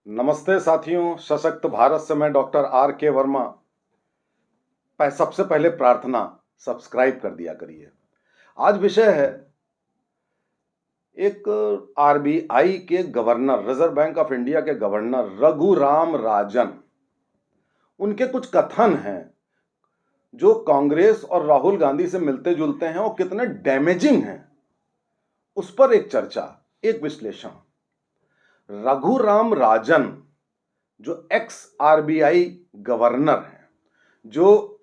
नमस्ते साथियों, सशक्त भारत से मैं डॉक्टर आर के वर्मा। सबसे पहले प्रार्थना, सब्सक्राइब कर दिया करिए। आज विषय है एक आरबीआई के governor, reserve bank of India के गवर्नर रघुराम राजन। उनके कुछ कथन हैं जो कांग्रेस और राहुल गांधी से मिलते जुलते हैं और कितने डैमेजिंग हैं, उस पर एक चर्चा, एक विश्लेषण। रघुराम राजन जो एक्स आरबीआई गवर्नर हैं, जो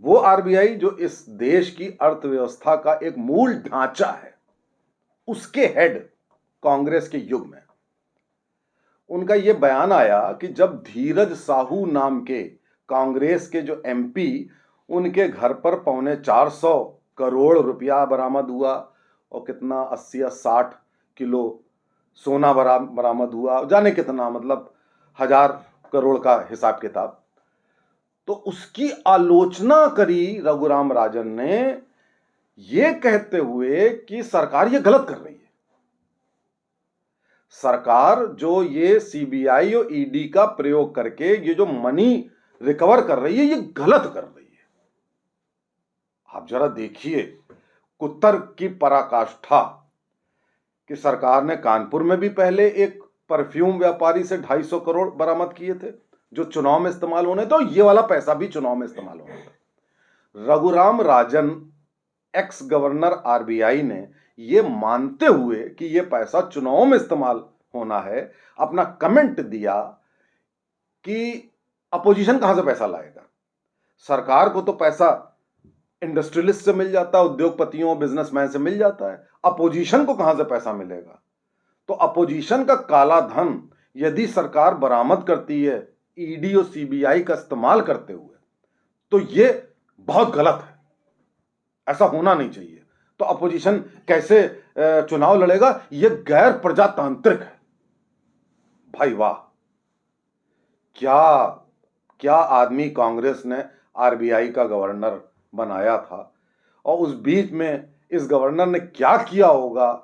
वो आरबीआई जो इस देश की अर्थव्यवस्था का एक मूल ढांचा है, उसके हेड कांग्रेस के युग में उनका यह बयान आया कि जब धीरज साहू नाम के कांग्रेस के जो एमपी, उनके घर पर 450 करोड़ रुपया बरामद हुआ और कितना 80 या 60 किलो सोना बरामद हुआ, जाने कितना, मतलब 1000 करोड़ का हिसाब किताब। तो उसकी आलोचना करी रघुराम राजन ने, यह कहते हुए कि सरकार ये गलत कर रही है। सरकार जो ये सीबीआई और ईडी का प्रयोग करके ये जो मनी रिकवर कर रही है, ये गलत कर रही है। आप जरा देखिए कुतर्क की पराकाष्ठा कि सरकार ने कानपुर में भी पहले एक परफ्यूम व्यापारी से 250 करोड़ बरामद किए थे जो चुनाव में इस्तेमाल होने, तो ये वाला पैसा भी चुनाव में इस्तेमाल होना था। Raghuram Rajan, x governor RBI, ने ये मानते हुए कि ये पैसा चुनाव में इस्तेमाल होना है, अपना कमेंट दिया कि अपोजिशन कहां से पैसा लाएगा। सरकार को तो पैसा इंडस्ट्रियलिस्ट से मिल जाता है, उद्योगपतियों, बिजनेसमैन से मिल जाता है, अपोजिशन को कहां से पैसा मिलेगा। तो अपोजिशन का काला धन यदि सरकार बरामद करती है ईडी और सीबीआई का इस्तेमाल करते हुए, तो यह बहुत गलत है, ऐसा होना नहीं चाहिए। तो अपोजिशन कैसे चुनाव लड़ेगा? यह गैर प्रजातांत्रिक है। भाई वाह, क्या क्या आदमी कांग्रेस ने आरबीआई का गवर्नर बनाया था, और उस बीच में इस गवर्नर ने क्या किया होगा।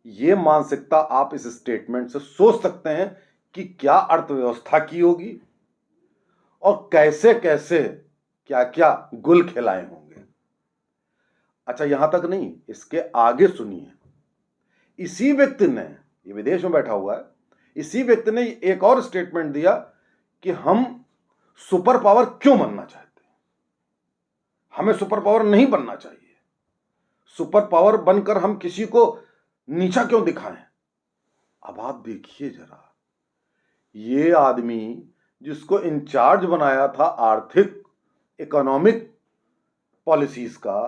यह मानसिकता आप इस स्टेटमेंट से सोच सकते हैं कि क्या अर्थव्यवस्था की होगी और कैसे कैसे क्या क्या गुल खिलाए होंगे। अच्छा, यहां तक नहीं, इसके आगे सुनिए। इसी व्यक्ति ने, ये विदेश में बैठा हुआ है, इसी व्यक्ति ने एक और स्टेटमेंट दिया कि हम सुपर पावर क्यों बनना चाहते हैं, हमें सुपर पावर नहीं बनना चाहिए, सुपर पावर बनकर हम किसी को नीचा क्यों दिखाएं। अब आप देखिए जरा, ये आदमी जिसको इंचार्ज बनाया था आर्थिक इकोनॉमिक पॉलिसीज का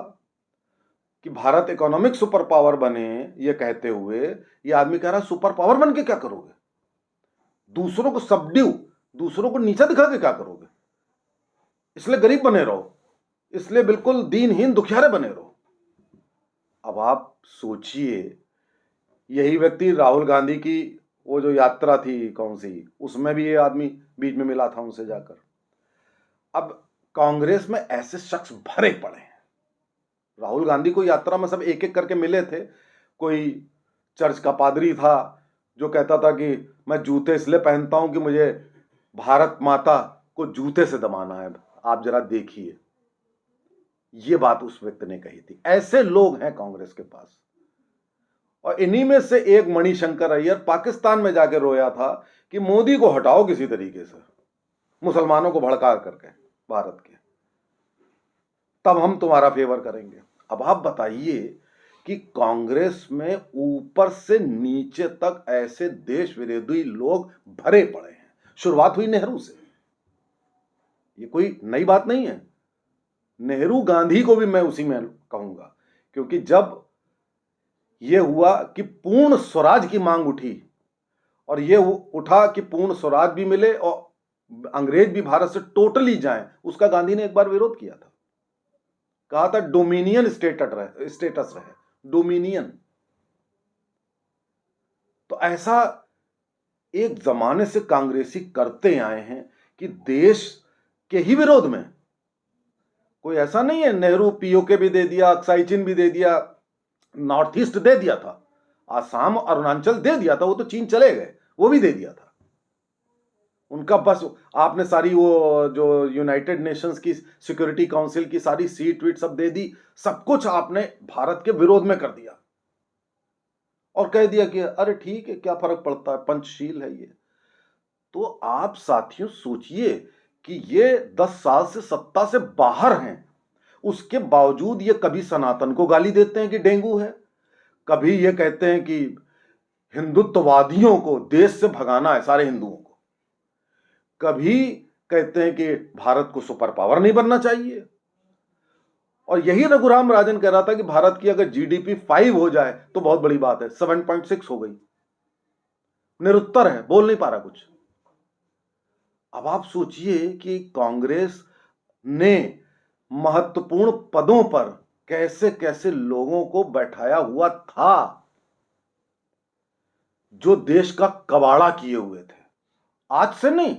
कि भारत इकोनॉमिक सुपर पावर बने, ये कहते हुए ये आदमी कह रहा है सुपर पावर बन के क्या करोगे, दूसरों को सबड्यू, दूसरों को नीचा दिखा के क्या करोगे, इसलिए गरीब बने रहो, इसलिए बिल्कुल दीनहीन दुखियारे बने रहो। अब आप सोचिए, यही व्यक्ति राहुल गांधी की वो जो यात्रा थी कौन सी, उसमें भी ये आदमी बीच में मिला था उनसे जाकर। अब कांग्रेस में ऐसे शख्स भरे पड़े हैं। राहुल गांधी को यात्रा में सब एक एक करके मिले थे। कोई चर्च का पादरी था जो कहता था कि मैं जूते इसलिए पहनता हूं कि मुझे भारत माता को जूते से दबाना है। आप जरा देखिए, ये बात उस व्यक्ति ने कही थी। ऐसे लोग हैं कांग्रेस के पास। और इन्हीं में से एक मणिशंकर अय्यर पाकिस्तान में जाकर रोया था कि मोदी को हटाओ किसी तरीके से, मुसलमानों को भड़का करके भारत के, तब हम तुम्हारा फेवर करेंगे। अब आप बताइए कि कांग्रेस में ऊपर से नीचे तक ऐसे देश विरोधी लोग भरे पड़े हैं। शुरुआत हुई नेहरू से, ये कोई नई बात नहीं है। नेहरू गांधी को भी मैं उसी में कहूंगा, क्योंकि जब यह हुआ कि पूर्ण स्वराज की मांग उठी और यह उठा कि पूर्ण स्वराज भी मिले और अंग्रेज भी भारत से टोटली जाएं, उसका गांधी ने एक बार विरोध किया था। कहा था डोमिनियन स्टेटस रहे, डोमिनियन। तो ऐसा एक जमाने से कांग्रेसी करते आए हैं कि देश के ही विरोध में, कोई ऐसा नहीं है, नेहरू पीओके भी दे दिया, अक्साई चिन भी दे दिया, नॉर्थ ईस्ट दे दिया था, आसाम और अरुणाचल दे दिया था, वो तो चीन चले गए, वो भी दे दिया था। उनका बस आपने सारी वो जो यूनाइटेड नेशंस की सिक्योरिटी काउंसिल की सारी सीट वीट सब दे दी, सब कुछ आपने भारत के विरोध में कर दिया और कह दिया कि अरे ठीक है, क्या फर्क पड़ता है, पंचशील है ये। तो आप साथियों सोचिए कि ये 10 साल से सत्ता से बाहर हैं, उसके बावजूद ये कभी सनातन को गाली देते हैं कि डेंगू है, कभी ये कहते हैं कि हिंदुत्ववादियों को देश से भगाना है, सारे हिंदुओं को, कभी कहते हैं कि भारत को सुपर पावर नहीं बनना चाहिए। और यही रघुराम राजन कह रहा था कि भारत की अगर जीडीपी 5 हो जाए तो बहुत बड़ी बात है, 7.6 हो गई, निरुत्तर है, बोल नहीं पा रहा कुछ। अब आप सोचिए कि कांग्रेस ने महत्वपूर्ण पदों पर कैसे कैसे लोगों को बैठाया हुआ था जो देश का कबाड़ा किए हुए थे, आज से नहीं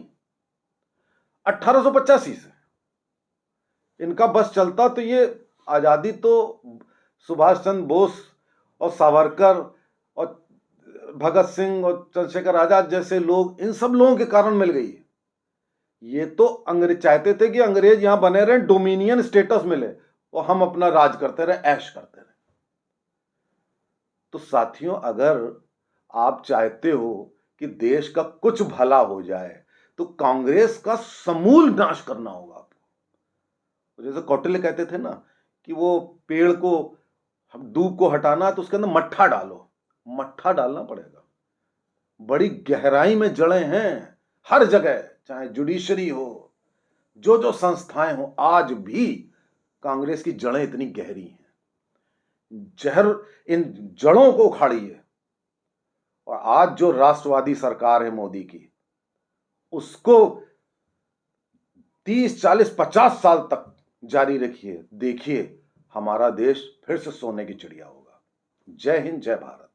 1885 से इनका बस चलता तो ये आजादी तो सुभाष चंद्र बोस और सावरकर और भगत सिंह और चंद्रशेखर आजाद जैसे लोग, इन सब लोगों के कारण मिल गई है। ये तो अंग्रेज चाहते थे कि अंग्रेज यहां बने रहे, डोमिनियन स्टेटस मिले और हम अपना राज करते रहे, ऐश करते रहे। तो साथियों, अगर आप चाहते हो कि देश का कुछ भला हो जाए तो कांग्रेस का समूल नाश करना होगा आपको। जैसे कौटिल्य कहते थे ना कि वो पेड़ को, दूब को हटाना है तो उसके अंदर मट्ठा डालो, मट्ठा डालना पड़ेगा। बड़ी गहराई में जड़ें हैं हर जगह, चाहे जुडिशरी हो, जो जो संस्थाएं हो, आज भी कांग्रेस की जड़ें इतनी गहरी हैं। जहर इन जड़ों को उखाड़िए। और आज जो राष्ट्रवादी सरकार है मोदी की, उसको 30, 40, 50 साल तक जारी रखिए, देखिए हमारा देश फिर से सोने की चिड़िया होगा। जय हिंद, जय भारत।